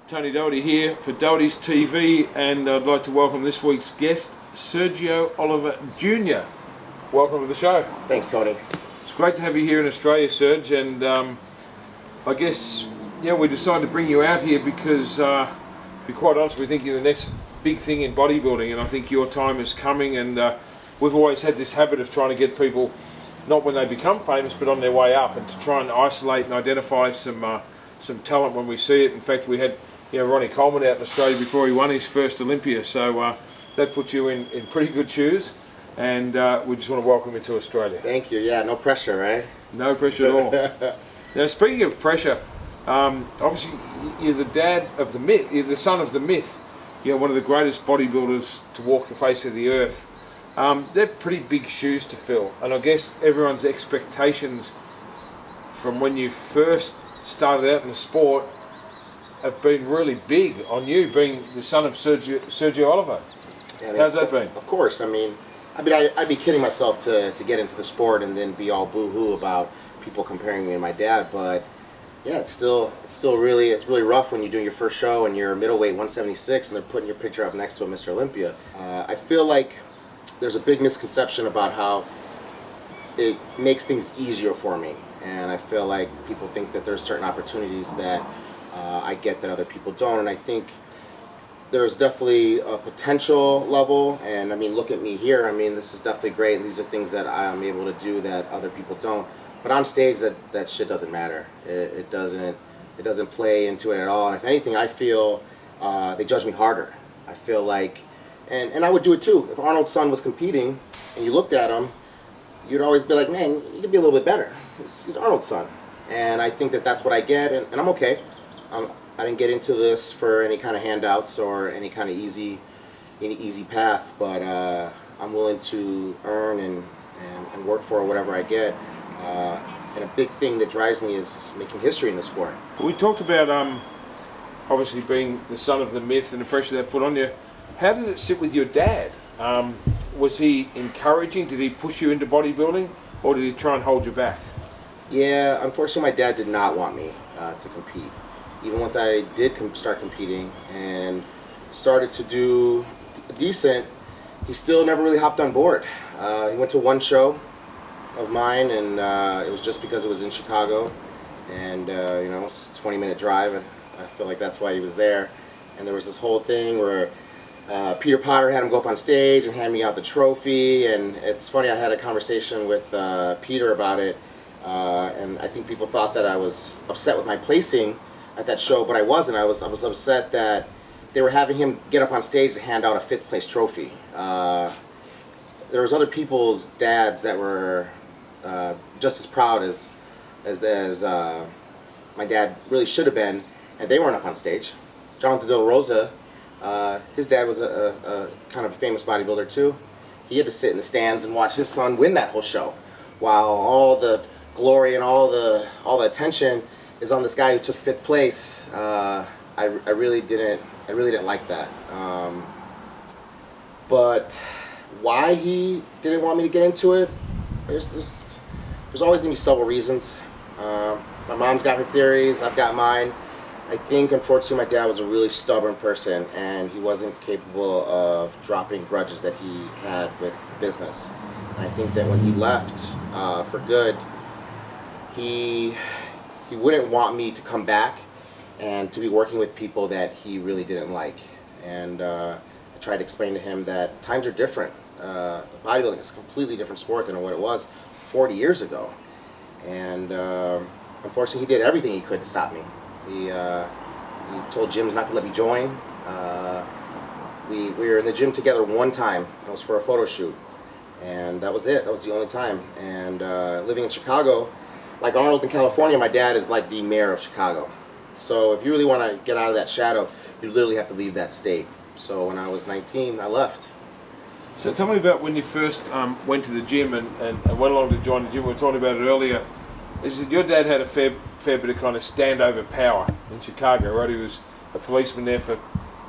Tony Doherty here for Doherty's TV, and I'd like to welcome this week's guest, Sergio Oliva Jr. Welcome to the show. Thanks, Tony. It's great to have you here in Australia, Serge, and I guess we decided to bring you out here because, to be quite honest, we think you're the next big thing in bodybuilding, and I think your time is coming, and we've always had this habit of trying to get people, not when they become famous, but on their way up, and to try and isolate and identify some talent when we see it. In fact, we had Ronnie Coleman out in Australia before he won his first Olympia, so that puts you in pretty good shoes, and we just want to welcome you to Australia. Thank you. Yeah, no pressure, right? No pressure at all. Now, speaking of pressure, obviously you're the dad of the myth, you're the son of the myth, one of the greatest bodybuilders to walk the face of the earth. They're pretty big shoes to fill, and I guess everyone's expectations from when you first started out in the sport have been really big on you, being the son of Sergio Oliva. Yeah, how's that been? Of course. I'd be kidding myself to get into the sport and then be all boo-hoo about people comparing me and my dad, but yeah, it's really rough when you're doing your first show and you're middleweight 176 and they're putting your picture up next to a Mr. Olympia. I feel like there's a big misconception about how it makes things easier for me, and I feel like people think that there's certain opportunities that I get that other people don't, and I think there's definitely a potential level, and look at me here. This is definitely great, and these are things that I'm able to do that other people don't. But on stage, that shit doesn't matter. It doesn't play into it at all. And if anything, I feel they judge me harder. I feel like, and I would do it too. If Arnold's son was competing, and you looked at him, you'd always be like, man, you could be a little bit better. He's Arnold's son, and I think that that's what I get, and I'm okay. I didn't get into this for any kind of handouts or any kind of easy path, but I'm willing to earn and work for whatever I get. And a big thing that drives me is making history in the sport. We talked about obviously being the son of the myth and the pressure that put on you. How did it sit with your dad? Was he encouraging? Did he push you into bodybuilding, or did he try and hold you back? Yeah, unfortunately my dad did not want me to compete. Even once I did start competing and started to do decent, he still never really hopped on board. He went to one show of mine, and it was just because it was in Chicago, and it's a 20-minute drive. I feel like that's why he was there. And there was this whole thing where Peter Potter had him go up on stage and hand me out the trophy, and it's funny, I had a conversation with Peter about it, and I think people thought that I was upset with my placing at that show, but I wasn't. I was upset that they were having him get up on stage to hand out a 5th place trophy. There was other people's dads that were just as proud as my dad really should have been, and they weren't up on stage. Jonathan De La Rosa, his dad was a kind of a famous bodybuilder too. He had to sit in the stands and watch his son win that whole show, while all the glory and all the attention is on this guy who took 5th place. I really didn't like that. But why he didn't want me to get into it, there's always gonna be several reasons. My mom's got her theories, I've got mine. I think unfortunately my dad was a really stubborn person, and he wasn't capable of dropping grudges that he had with business. And I think that when he left for good, he wouldn't want me to come back and to be working with people that he really didn't like. And I tried to explain to him that times are different. Bodybuilding is a completely different sport than what it was 40 years ago. And unfortunately he did everything he could to stop me. He told gyms not to let me join. We were in the gym together one time. It was for a photo shoot. And that was it. That was the only time. And living in Chicago, like Arnold in California, my dad is like the mayor of Chicago. So if you really want to get out of that shadow, you literally have to leave that state. So when I was 19, I left. So tell me about when you first went to the gym and went along to join the gym. We were talking about it earlier. You said your dad had a fair bit of kind of standover power in Chicago, right? He was a policeman there for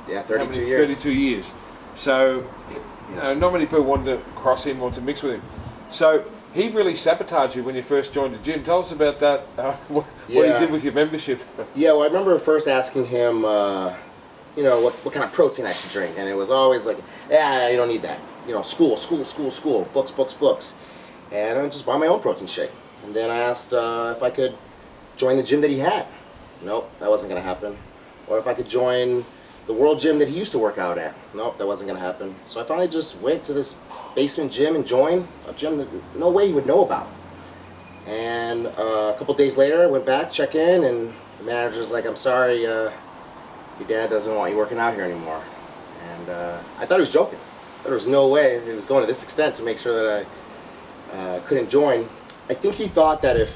32 years. 32 years. So not many people wanted to cross him or to mix with him. So he really sabotaged you when you first joined the gym. Tell us about that, what he did with your membership. Yeah, well, I remember first asking him, you know, what kind of protein I should drink. And it was always like, yeah, you don't need that. You know, school, books. And I just bought my own protein shake. And then I asked if I could join the gym that he had. Nope, that wasn't going to happen. Or if I could join the world gym that he used to work out at. Nope, that wasn't going to happen. So I finally just went to this basement gym and joined a gym that no way he would know about. And a couple days later, I went back, check in, and the manager's like, I'm sorry, your dad doesn't want you working out here anymore. And I thought he was joking. There was no way he was going to this extent to make sure that I couldn't join. I think he thought that if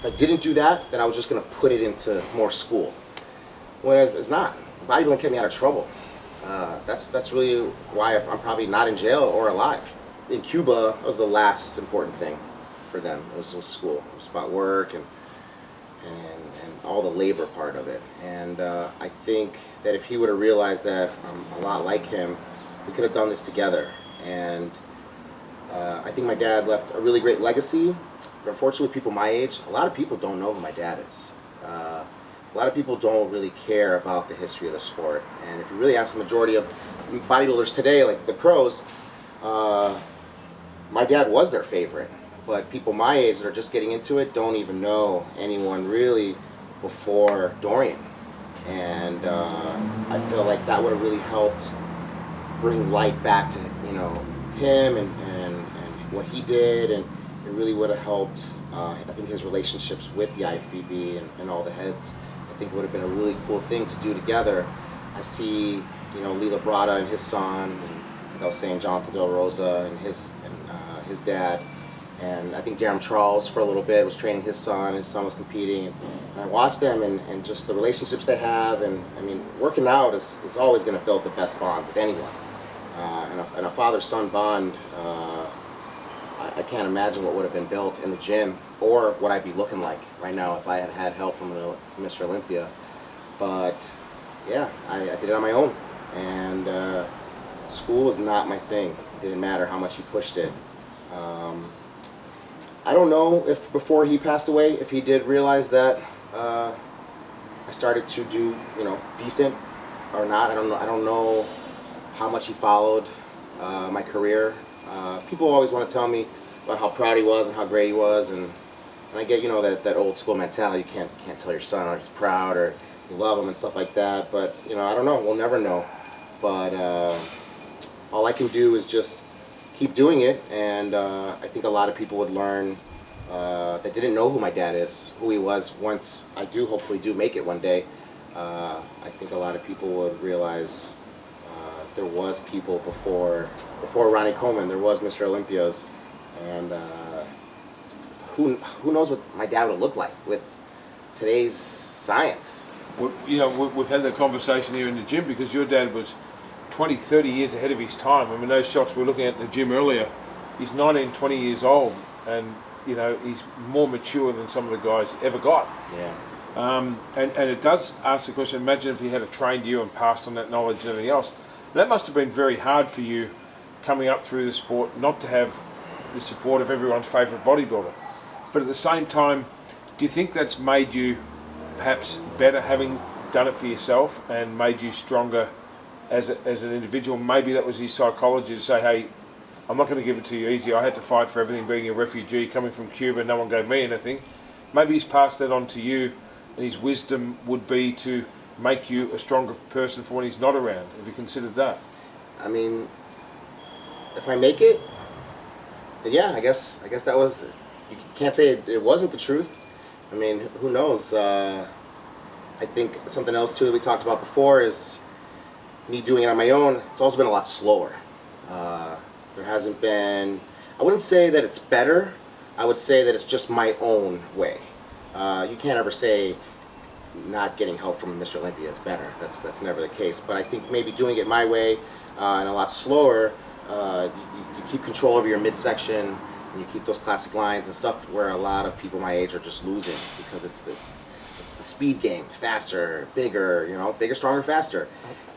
I didn't do that, then I was just going to put it into more school. Whereas it's not. Bodybuilding kept me out of trouble. That's really why I'm probably not in jail or alive. In Cuba, it was the last important thing for them. It was school. It was about work and all the labor part of it. And I think that if he would have realized that I'm a lot like him, we could have done this together. And I think my dad left a really great legacy. But unfortunately, with people my age, a lot of people don't know who my dad is. A lot of people don't really care about the history of the sport. And if you really ask the majority of bodybuilders today, like the pros, my dad was their favorite. But people my age that are just getting into it don't even know anyone really before Dorian. And I feel like that would have really helped bring light back to, you know, him and what he did, and it really would have helped, I think, his relationships with the IFBB and all the heads. I think it would have been a really cool thing to do together. I see, you know, Lila Brada and his son, and like I was saying, Jonathan Del Rosa and his dad, and I think Darren Charles for a little bit was training his son was competing, and I watched them and just the relationships they have, and I mean, working out is always going to build the best bond with anyone, and a father-son bond. I can't imagine what would have been built in the gym or what I'd be looking like right now if I had had help from Mr. Olympia. But yeah, I did it on my own, and school was not my thing. It didn't matter how much he pushed it. I don't know if before he passed away, if he did realize that I started to do, you know, decent or not. I don't know how much he followed my career. People always want to tell me about how proud he was and how great he was, and I get, you know, that old school mentality. You can't tell your son or he's proud or you love him and stuff like that. But you know, I don't know. We'll never know. But all I can do is just keep doing it, and I think a lot of people would learn that didn't know who my dad is, who he was. Once I do, hopefully, do make it one day. I think a lot of people would realize there was people before Ronnie Coleman. There was Mr. Olympias, and who knows what my dad would look like with today's science. You know, we've had that conversation here in the gym because your dad was 20, 30 years ahead of his time. I mean, those shots we were looking at in the gym earlier, he's 19, 20 years old, and you know, he's more mature than some of the guys ever got. Yeah. And it does ask the question, imagine if he had trained you and passed on that knowledge and everything else. That must have been very hard for you coming up through the sport, not to have the support of everyone's favourite bodybuilder. But at the same time, do you think that's made you perhaps better having done it for yourself and made you stronger as an individual? Maybe that was his psychology to say, hey, I'm not going to give it to you easy. I had to fight for everything, being a refugee, coming from Cuba, no one gave me anything. Maybe he's passed that on to you, and his wisdom would be to make you a stronger person for when he's not around. Have you considered that? I mean, if I make it, then yeah, I guess that was. You can't say it wasn't the truth. I mean, who knows? I think something else too that we talked about before is me doing it on my own. It's also been a lot slower. There hasn't been. I wouldn't say that it's better. I would say that it's just my own way. You can't ever say not getting help from Mr. Olympia is better. That's never the case. But I think maybe doing it my way and a lot slower, you keep control over your midsection, and you keep those classic lines and stuff where a lot of people my age are just losing because it's the speed game, faster, bigger, you know, bigger, stronger, faster.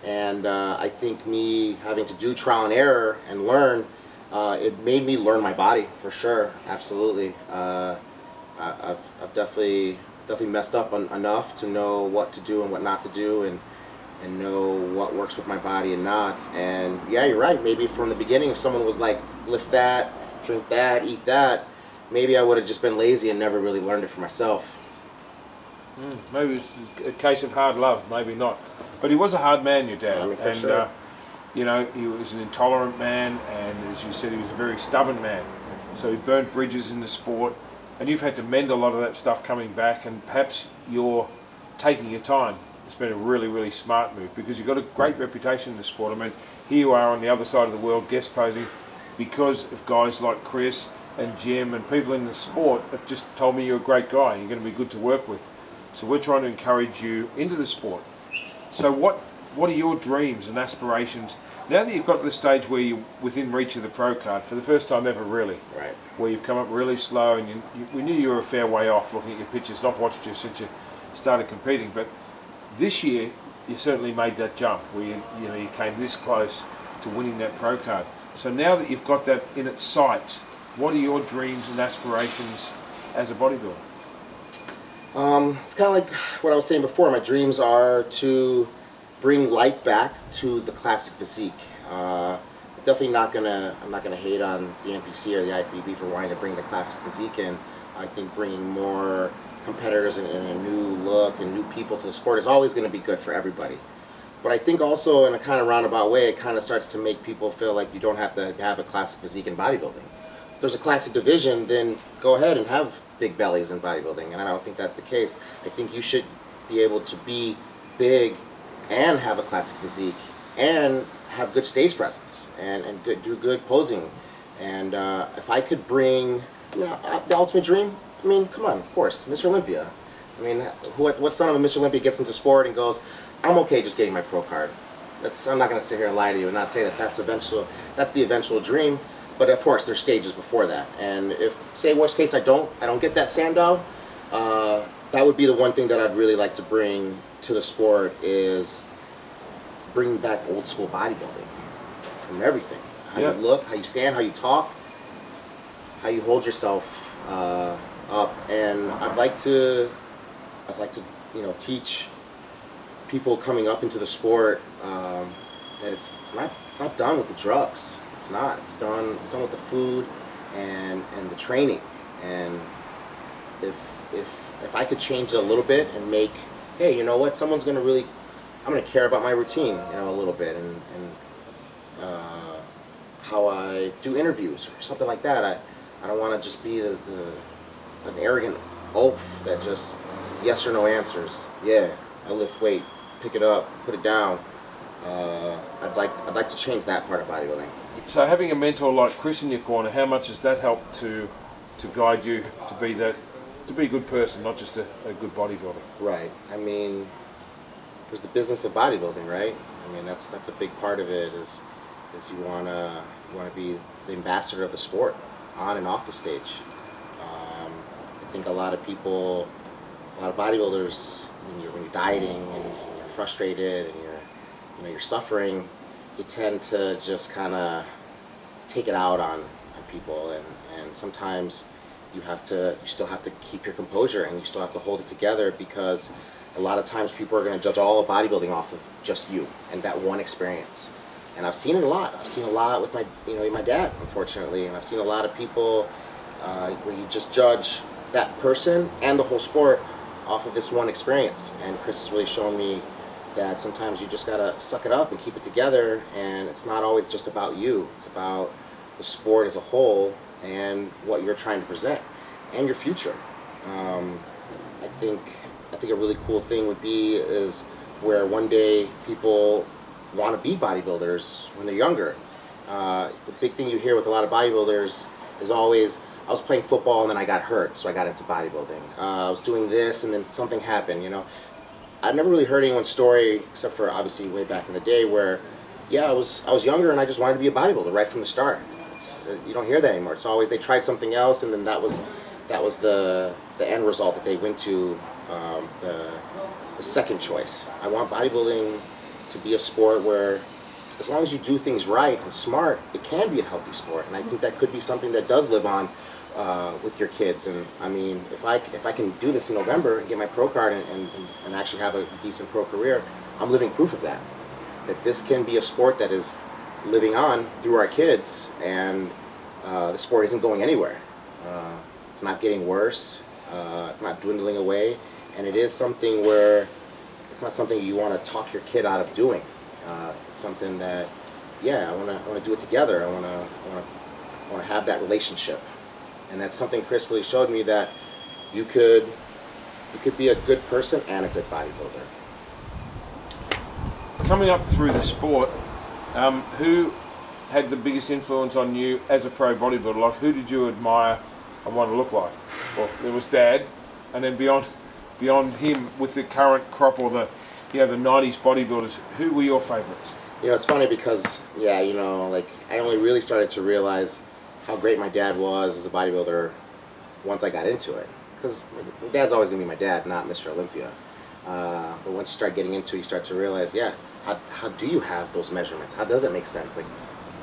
And I think me having to do trial and error and learn It made me learn my body for sure, absolutely. I've definitely messed up enough to know what to do and what not to do, and know what works with my body and not. And yeah, you're right. Maybe from the beginning, if someone was like, lift that, drink that, eat that, maybe I would have just been lazy and never really learned it for myself. Maybe it's a case of hard love, maybe not. But he was a hard man, your dad. I mean, for and sure. you know, he was an intolerant man, and as you said, he was a very stubborn man. So he burnt bridges in the sport, and you've had to mend a lot of that stuff coming back, and perhaps you're taking your time. It's been a really, really smart move, because you've got a great reputation in the sport. I mean, here you are on the other side of the world guest posing because of guys like Chris and Jim and people in the sport have just told me you're a great guy, you're going to be good to work with. So we're trying to encourage you into the sport. So what are your dreams and aspirations now that you've got to the stage where you're within reach of the pro card for the first time ever, really? Right. Where you've come up really slow, and we knew you were a fair way off looking at your pictures, and I've watched you since you started competing. But this year, you certainly made that jump where you came this close to winning that pro card. So now that you've got that in its sights, what are your dreams and aspirations as a bodybuilder? It's kind of like what I was saying before. My dreams are to bring light back to the classic physique. I'm not gonna hate on the NPC or the IFBB for wanting to bring the classic physique in. I think bringing more competitors and a new look and new people to the sport is always going to be good for everybody. But I think also in a kind of roundabout way, it kind of starts to make people feel like you don't have to have a classic physique in bodybuilding. If there's a classic division, then go ahead and have big bellies in bodybuilding, and I don't think that's the case. I think you should be able to be big and have a classic physique and have good stage presence and do good posing. And if I could bring the ultimate dream, I mean, come on, of course, Mr. Olympia. I mean, what son of a Mr. Olympia gets into sport and goes, I'm okay just getting my pro card. I'm not going to sit here and lie to you and not say that that's the eventual dream. But of course, there's stages before that. And if, say, worst case, I don't get that Sandow, that would be the one thing that I'd really like to bring to the sport, is bring back old school bodybuilding from everything. How you look, how you stand, how you talk, how you hold yourself up. And I'd like to teach people coming up into the sport that it's not done with the drugs. It's not. It's done with the food and the training. And if I could change it a little bit and make, hey, you know what? I'm gonna care about my routine, a little bit, and how I do interviews or something like that. I don't want to just be an arrogant oaf that just yes or no answers. Yeah, I lift weight, pick it up, put it down. I'd like to change that part of bodybuilding. So having a mentor like Chris in your corner, how much has that helped to guide you to be a good person, not just a good bodybuilder? Right. I mean, there's the business of bodybuilding, right? I mean, that's a big part of it. Is you wanna be the ambassador of the sport, on and off the stage. I think a lot of bodybuilders, when you're dieting and you're frustrated and you're suffering, you tend to just kind of take it out on people, and sometimes you still have to keep your composure, and you still have to hold it together, because a lot of times people are going to judge all of bodybuilding off of just you and that one experience. And I've seen it a lot. I've seen a lot with my dad, unfortunately, and I've seen a lot of people where you just judge that person and the whole sport off of this one experience. And Chris has really shown me that sometimes you just gotta suck it up and keep it together, and it's not always just about you. It's about the sport as a whole and what you're trying to present and your future. I think a really cool thing would be is where one day people want to be bodybuilders when they're younger. The big thing you hear with a lot of bodybuilders is always, I was playing football and then I got hurt, so I got into bodybuilding. I was doing this and then something happened, I've never really heard anyone's story, except for obviously way back in the day, where, I was younger and I just wanted to be a bodybuilder right from the start. You don't hear that anymore. It's always they tried something else, and then that was the end result that they went to, the second choice. I want bodybuilding to be a sport where as long as you do things right and smart, it can be a healthy sport. And I think that could be something that does live on with your kids. And I mean, if I can do this in November and get my pro card and actually have a decent pro career, I'm living proof of that. That this can be a sport that is living on through our kids, and the sport isn't going anywhere. It's not getting worse. It's not dwindling away, and it is something where it's not something you want to talk your kid out of doing. It's something that, yeah, I want to do it together. I want to have that relationship, and that's something Chris really showed me, that you could be a good person and a good bodybuilder. Coming up through the sport, who had the biggest influence on you as a pro bodybuilder? Like, who did you admire and want to look like? Well, there was Dad, and then beyond him, with the current crop, or the 90s bodybuilders, who were your favorites? It's funny because, like, I only really started to realize how great my dad was as a bodybuilder once I got into it. Because my dad's always going to be my dad, not Mr. Olympia. But once you start getting into it, you start to realize, how do you have those measurements? How does it make sense? Like,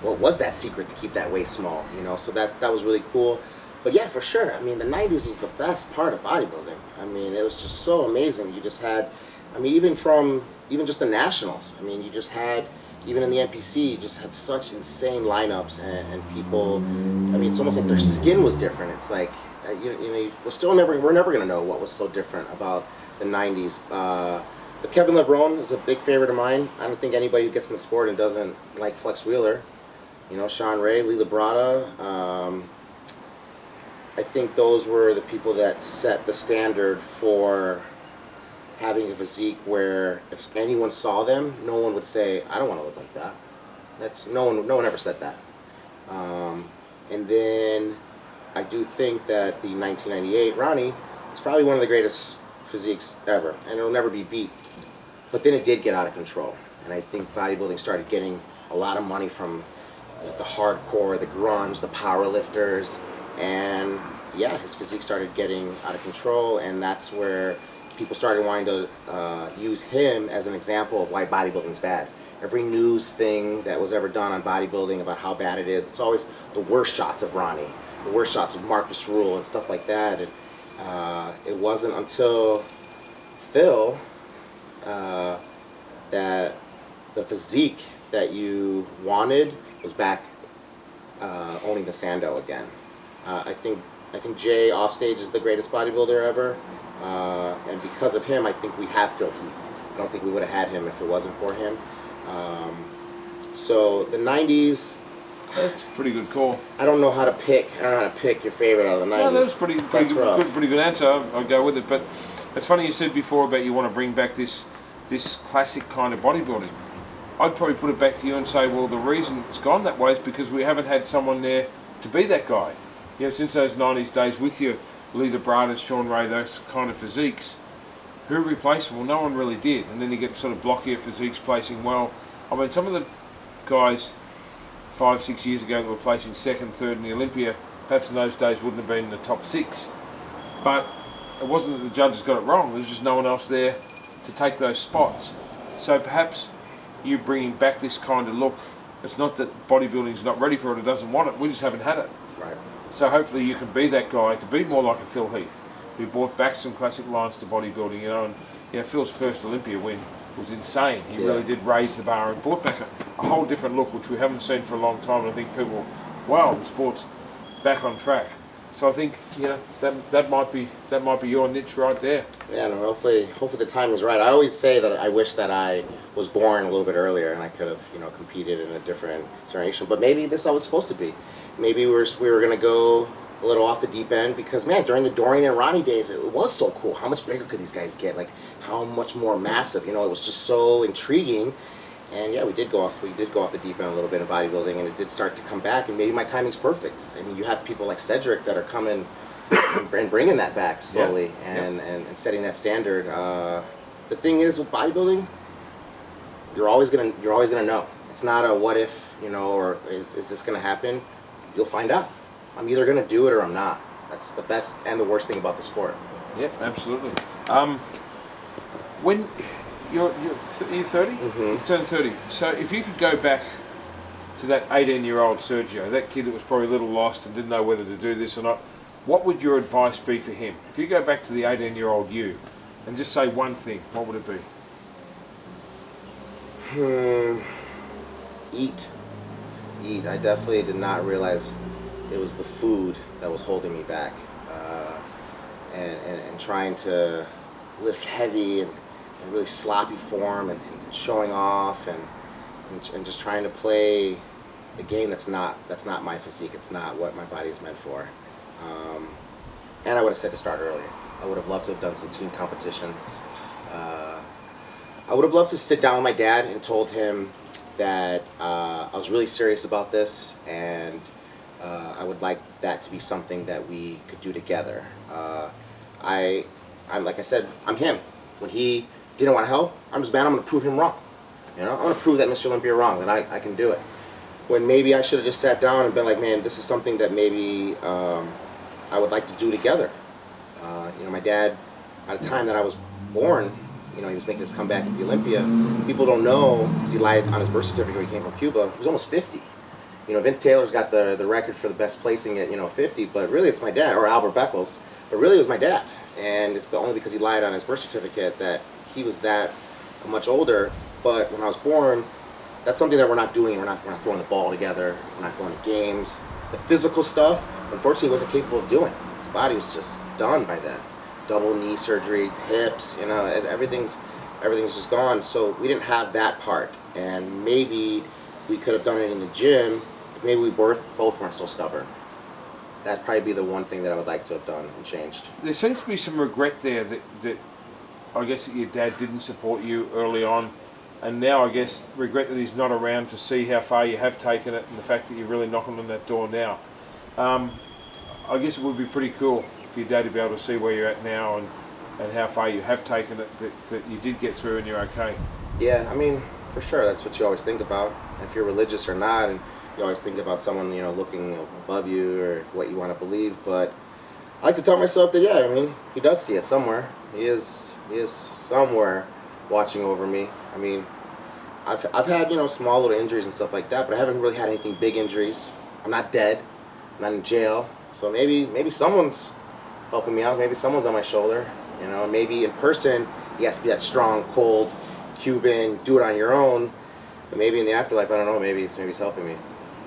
what was that secret to keep that waist small? So that was really cool. But yeah, for sure. I mean, the 90s was the best part of bodybuilding. I mean, it was just so amazing. You just had, even just the nationals. I mean, you just had, even in the NPC, you just had such insane lineups, and people, it's almost like their skin was different. It's like, we're never going to know what was so different about the 90s. But Kevin Levrone is a big favorite of mine. I don't think anybody who gets in the sport and doesn't like Flex Wheeler. Sean Ray, Lee Labrada. I think those were the people that set the standard for having a physique where if anyone saw them, no one would say, I don't want to look like that. No one ever said that. And then I do think that the 1998 Ronnie is probably one of the greatest physiques ever, and it'll never be beat. But then it did get out of control, and I think bodybuilding started getting a lot of money from the hardcore, the grunge, the power lifters, and yeah, his physique started getting out of control, and that's where people started wanting to use him as an example of why bodybuilding's bad. Every news thing that was ever done on bodybuilding about how bad it is, it's always the worst shots of Ronnie, the worst shots of Marcus Rule and stuff like that. And it wasn't until Phil that the physique that you wanted was back owning the Sando again. I think Jay offstage is the greatest bodybuilder ever, and because of him, I think we have Phil Heath. I don't think we would have had him if it wasn't for him. So the 90s. That's a pretty good call. I don't know how to pick. I don't know how to pick your favorite out of the 90s. No, that's pretty good answer. I'll go with it. But it's funny, you said before about you want to bring back this classic kind of bodybuilding. I'd probably put it back to you and say, well, the reason it's gone that way is because we haven't had someone there to be that guy. Since those 90s days with you, Lee Labrada, Sean Ray, those kind of physiques, who replaced them? Well, no one really did. And then you get sort of blockier physiques placing well. Some of the guys 5-6 years ago that were placing second, third in the Olympia, perhaps in those days wouldn't have been in the top 6. But it wasn't that the judges got it wrong. There was just no one else there to take those spots. So perhaps you bringing back this kind of look, it's not that bodybuilding's not ready for it, it doesn't want it, we just haven't had it. Right. So hopefully you can be that guy, to be more like a Phil Heath, who brought back some classic lines to bodybuilding, and Phil's first Olympia win was insane. He really did raise the bar and brought back a whole different look, which we haven't seen for a long time. And I think people, wow, the sport's back on track. So I think that might be your niche right there. Yeah, no, hopefully the time was right. I always say that I wish that I was born a little bit earlier and I could have competed in a different generation. But maybe this is how it's supposed to be. Maybe we were gonna go a little off the deep end because, man, during the Dorian and Ronnie days, it was so cool. How much bigger could these guys get? Like, how much more massive? It was just so intriguing. And yeah, we did go off the deep end a little bit in bodybuilding, and it did start to come back. And maybe my timing's perfect. You have people like Cedric that are coming and bringing that back slowly and setting that standard. The thing is with bodybuilding, you're always gonna know. It's not a what if, or is this gonna happen? You'll find out. I'm either going to do it or I'm not. That's the best and the worst thing about the sport. Yeah, absolutely. When you're 30? Mm-hmm. You've turned 30. So if you could go back to that 18-year-old Sergio, that kid that was probably a little lost and didn't know whether to do this or not, what would your advice be for him? If you go back to the 18-year-old you and just say one thing, what would it be? Eat. I definitely did not realize it was the food that was holding me back, and trying to lift heavy and really sloppy form and showing off and just trying to play the game that's not my physique. It's not what my body is meant for. And I would have said to start earlier. I would have loved to have done some team competitions. I would have loved to sit down with my dad and told him that I was really serious about this, and I would like that to be something that we could do together. I'm like I said, I'm him. When he didn't want to help, I'm just mad. I'm going to prove him wrong. You know, I'm going to prove that Mr. Olympia wrong, that I can do it. When maybe I should have just sat down and been like, man, this is something that maybe I would like to do together. You know, my dad, at the time that I was born, you know, he was making his comeback at the Olympia. People don't know, because he lied on his birth certificate when he came from Cuba. He was almost 50. You know, Vince Taylor's got the record for the best placing at, 50, but really it's my dad, or Albert Beckles, but really it was my dad. And it's only because he lied on his birth certificate that he was that much older. But when I was born, that's something that we're not doing. We're not throwing the ball together. We're not going to games. The physical stuff, unfortunately, he wasn't capable of doing. His body was just done by then. Double knee surgery, hips, everything's just gone. So we didn't have that part. And maybe we could have done it in the gym. If maybe we both weren't so stubborn. That'd probably be the one thing that I would like to have done and changed. There seems to be some regret there that I guess that your dad didn't support you early on, and now I guess regret that he's not around to see how far you have taken it and the fact that you're really knocking on that door now. I guess it would be pretty cool for your dad to be able to see where you're at now and how far you have taken it, that you did get through and you're okay. Yeah, I mean, for sure, that's what you always think about, if you're religious or not, and you always think about someone, looking above you or what you want to believe. But I like to tell myself that, yeah, I mean, he does see it somewhere. He is somewhere watching over me. I mean, I've had, small little injuries and stuff like that, but I haven't really had anything big injuries. I'm not dead. I'm not in jail. So maybe someone's helping me out. Maybe someone's on my shoulder. Maybe in person, you have to be that strong, cold Cuban, do it on your own. But maybe in the afterlife, I don't know, maybe it's helping me.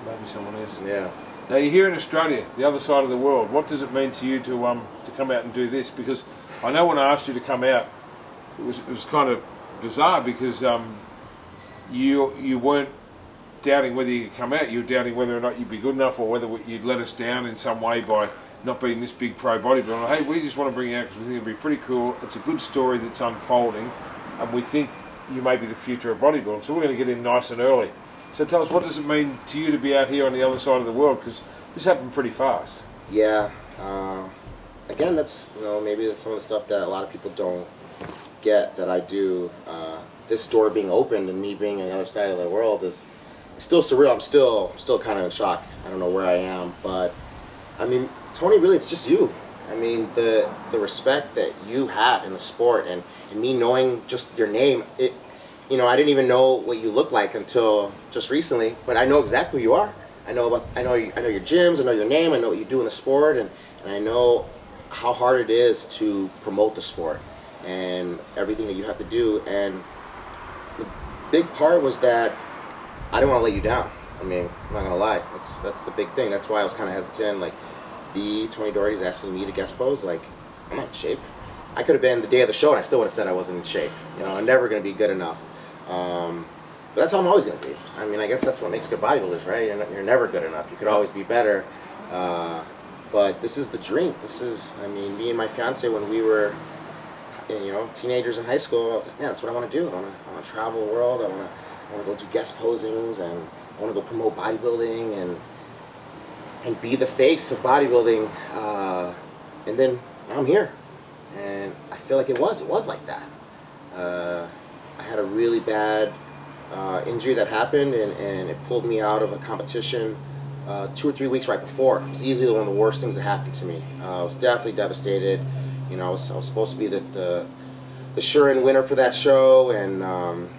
Maybe someone is. Yeah. Now you're here in Australia, the other side of the world. What does it mean to you to come out and do this? Because I know when I asked you to come out, it was kind of bizarre because you weren't doubting whether you could come out. You were doubting whether or not you'd be good enough, or whether you'd let us down in some way by not being this big pro bodybuilder. Hey, we just want to bring you out because we think it'd be pretty cool. It's a good story that's unfolding, and we think you may be the future of bodybuilding. So we're going to get in nice and early. So tell us, what does it mean to you to be out here on the other side of the world? Because this happened pretty fast. Yeah. Again, that's maybe that's some of the stuff that a lot of people don't get that I do. This door being opened and me being on the other side of the world is still surreal. I'm still kind of in shock. I don't know where I am, but I mean, Tony, really, it's just you. I mean, the respect that you have in the sport, and me knowing just your name, I didn't even know what you look like until just recently, but I know exactly who you are. I know your gyms, I know your name, I know what you do in the sport, and I know how hard it is to promote the sport and everything that you have to do. And the big part was that I didn't want to let you down. I mean, I'm not gonna lie, that's the big thing. That's why I was kind of hesitant. Like, the Tony Doherty's asking me to guest pose, like, I'm not in shape. I could have been the day of the show and I still would have said I wasn't in shape. I'm never gonna be good enough. But that's how I'm always going to be. I mean, I guess that's what makes good bodybuilders, right? You're never good enough. You could always be better. But this is the dream. Me and my fiance, when we were, teenagers in high school, I was like, man, that's what I want to do. I want to travel the world. I want to go do guest posings, and I want to go promote bodybuilding and be the face of bodybuilding. And then I'm here, and I feel like it was like that. I had a really bad injury that happened, and it pulled me out of a competition 2 or 3 weeks right before. It was easily one of the worst things that happened to me. I was definitely devastated. I was supposed to be the the sure-in winner for that show, and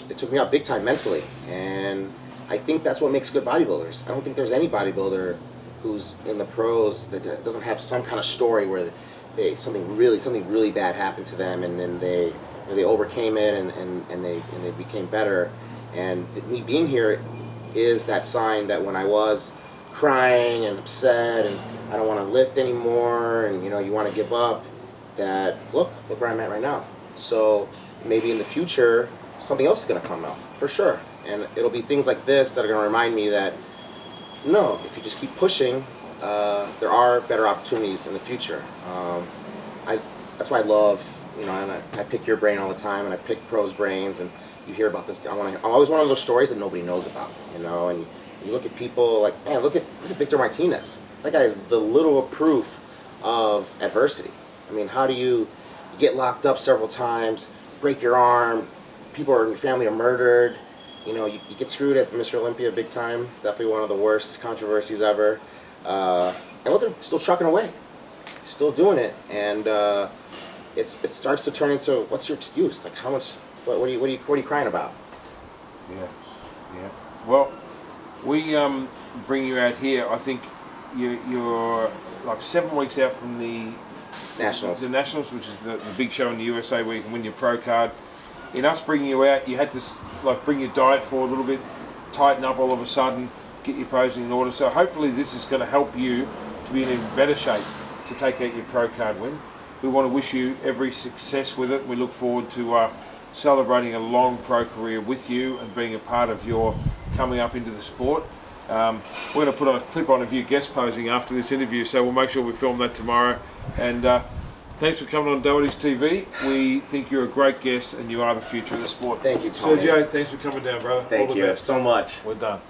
it took me out big time mentally. And I think that's what makes good bodybuilders. I don't think there's any bodybuilder who's in the pros that doesn't have some kind of story where something really bad happened to them, and then they overcame it, and they became better. And me being here is that sign that when I was crying and upset and I don't want to lift anymore, and you want to give up, that look where I'm at right now. So maybe in the future something else is going to come out for sure, and it'll be things like this that are going to remind me that no, if you just keep pushing, there are better opportunities in the future. That's why I love, and I pick your brain all the time, and I pick pros' brains, and you hear about this. I'm always one of those stories that nobody knows about, and you look at people like, man, look at Victor Martinez. That guy is the literal proof of adversity. I mean, how do you get locked up several times, break your arm, people in your family are murdered, you get screwed at Mr. Olympia big time, definitely one of the worst controversies ever, and look at him, still trucking away, still doing it, and it starts to turn into, what's your excuse? Like, how much, what are you crying about? Yeah. Well, we bring you out here. I think you're like 7 weeks out from the Nationals. The Nationals, which is the big show in the USA where you can win your pro card. In us bringing you out, you had to bring your diet forward a little bit, tighten up all of a sudden, get your posing in order. So hopefully this is going to help you to be in even better shape to take out your pro card win. We want to wish you every success with it. We look forward to celebrating a long pro career with you and being a part of your coming up into the sport. We're going to put on a clip on of you guest posing after this interview, so we'll make sure we film that tomorrow. And thanks for coming on Doherty's TV. We think you're a great guest and you are the future of the sport. Thank you, Tony. Sergio, thanks for coming down, brother. Thank you so much. We're done.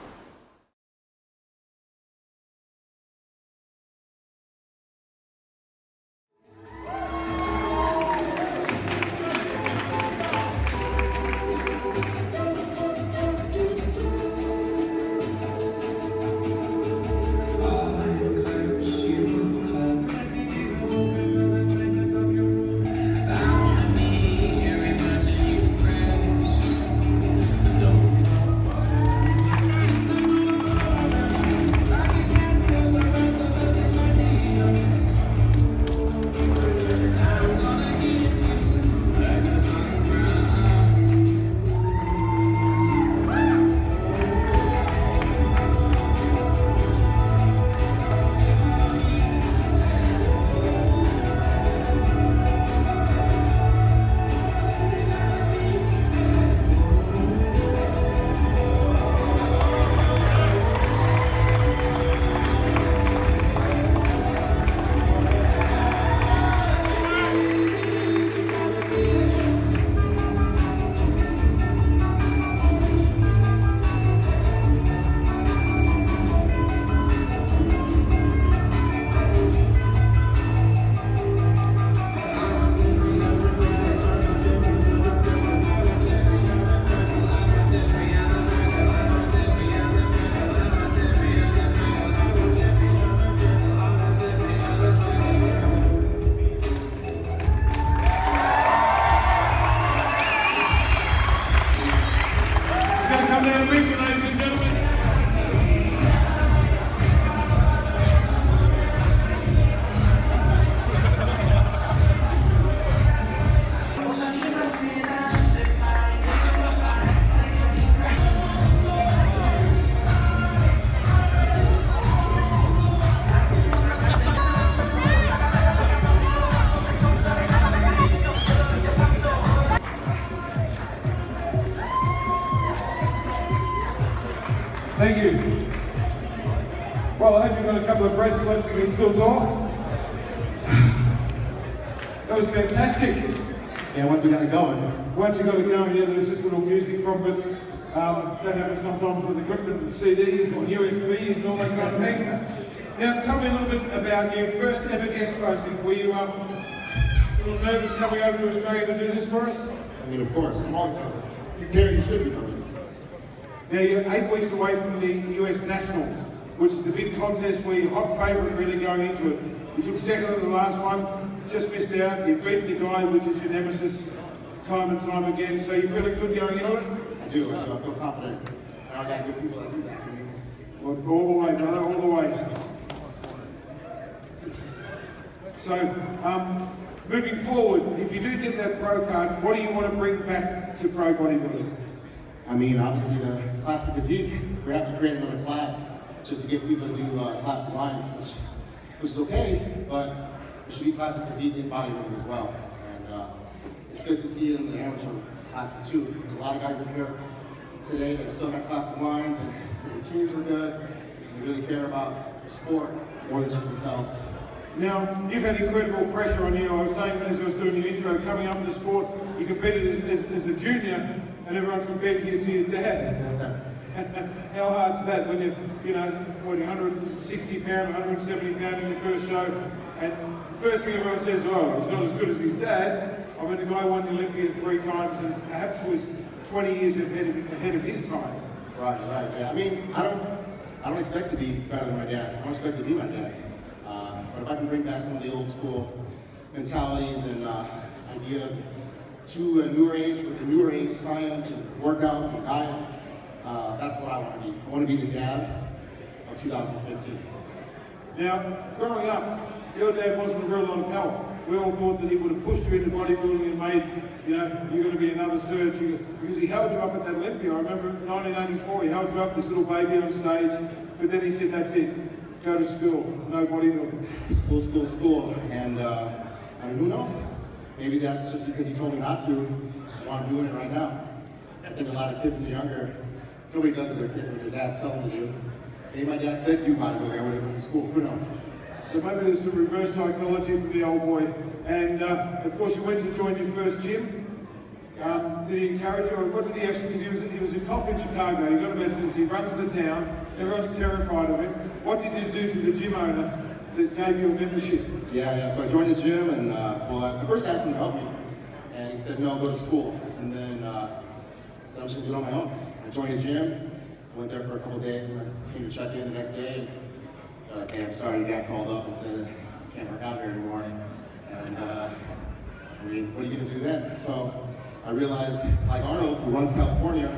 Thank you. Well, I hope you've got a couple of breaths left and you can still talk. That was fantastic. Yeah, once we got it going. Once you got it going, yeah, there was just a little music from it. That happens sometimes with equipment and CDs and USBs and all that kind of thing. Now, tell me a little bit about your first ever guest posting. Were you a little nervous coming over to Australia to do this for us? I mean, of course, I'm always nervous. You should be nervous. Now, you're 8 weeks away from the US Nationals, which is a big contest where you're hot favourite really going into it. You took second at the last one, just missed out. You beat the guy, which is your nemesis, time and time again. So you feeling good going into it? I do. I feel confident. I got good people that do that for me. Well, all the way, brother, all the way. So, moving forward, if you do get that pro card, what do you want to bring back to pro bodybuilding? I mean, obviously the classic physique. We have to create another class just to get people to do classic lines, which is okay, but it should be classic physique in bodybuilding as well. And it's good to see it in the amateur classes too. There's a lot of guys in here today that still have classic lines and their routines are good. They really care about the sport more than just themselves. Now, you've had incredible pressure on you. I was saying as I was doing the intro, coming up in the sport, you competed as a junior, and everyone compared you to your dad. How hard's that when you're, 160 pound, 170 pound in your first show, and the first thing everyone says, oh, he's not as good as his dad. I mean, the guy won the Olympia 3 times and perhaps was 20 years ahead of his time. Right, yeah. I mean, I don't expect to be better than my dad. I don't expect to be my dad. But if I can bring back some of the old school mentalities and ideas to a newer age with the newer age science and workouts and diet, that's what I want to be. I want to be the dad of 2015. Now, growing up, your dad wasn't a real lot of help. We all thought that he would have pushed you into bodybuilding and made, you're going to be another Sergio, because he held you up at that Olympia. I remember in 1984, he held you up, this little baby on stage, but then he said, that's it, go to school, no bodybuilding. School. And I mean, who knows? Maybe that's just because he told me not to, so I'm doing it right now. I think a lot of kids when they're younger, nobody does what their dad's telling them to do. Maybe my dad said do bodybuilding, I would have went to school, who knows? So maybe there's some reverse psychology from the old boy. And of course you went to join your first gym. Did he encourage you, or what did he actually, because he was a cop in Chicago, you've got to imagine this, he runs the town, everyone's terrified of him. What did you do to the gym owner that gave you a membership? Yeah, so I joined the gym and I first asked him to help me. And he said, no, go to school. And then I said, I'm just gonna do it on my own. I joined the gym, went there for a couple of days, and I came to check in the next day. And okay, I'm sorry, your dad called up and said, I can't work out here anymore. And I mean, what are you gonna do then? So I realized, like Arnold, who runs California,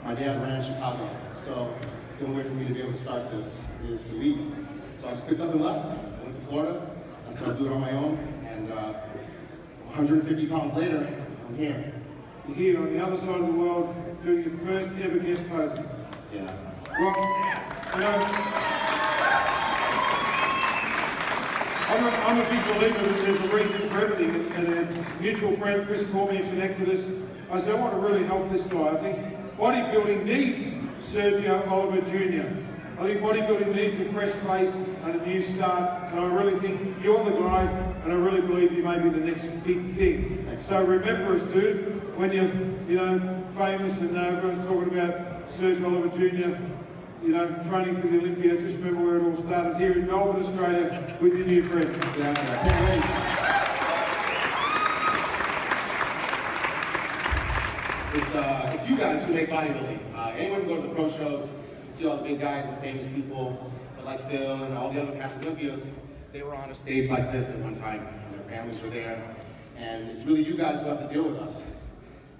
my dad ran Chicago. So the only way for me to be able to start this is to leave. So I just picked up and left. Went to Florida. I started doing it on my own. And 150 pounds later, I'm here. You're here on the other side of the world doing your first ever guest posing. Yeah. Well, I'm a big believer that there's a reason for everything. And a mutual friend, Chris, called me and connected us. I said, I want to really help this guy. I think bodybuilding needs Sergio Oliva Jr. I think bodybuilding needs a fresh face and a new start. And I really think you're the guy, and I really believe you may be the next big thing. So remember us, dude, when you're, famous and everyone's talking about Sergio Oliva Jr., training for the Olympia. Just remember where it all started, here in Melbourne, Australia, with your new friends. Exactly. I can't wait. It's you guys who make bodybuilding. Anyone can go to the pro shows, see all the big guys and famous people like Phil and all the other past Olympias. They were on a stage like this at one time. Their families were there. And it's really you guys who have to deal with us.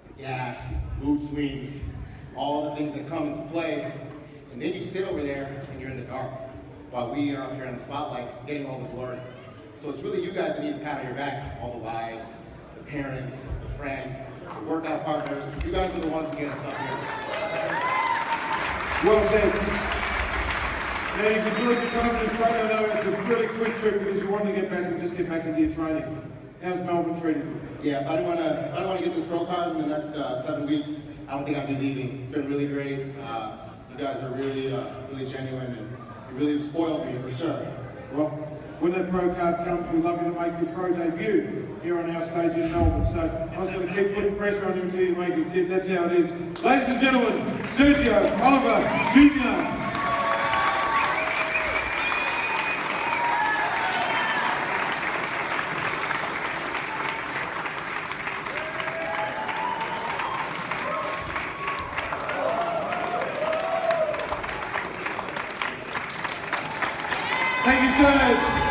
The gas, mood swings, all the things that come into play. And then you sit over there and you're in the dark while we are up here in the spotlight getting all the glory. So it's really you guys that need a pat on your back. All the wives, the parents, the friends, the workout partners. You guys are the ones who get us up here. Well said. Now you can do it your time in Australia. I know it's a really quick trip because you want to get back and just get back into your training. How's Melbourne treating you? Yeah, if I don't want to get this pro card in the next 7 weeks, I don't think I'd be leaving. It's been really great. You guys are really genuine, and you really spoiled me for sure. Well, when that pro card comes, we'd love you to make your pro debut here on our stage in Melbourne. So I was going to keep putting pressure on you until you make it, kid. That's how it is. Ladies and gentlemen, Sergio Oliva Jr. Thank you, sir.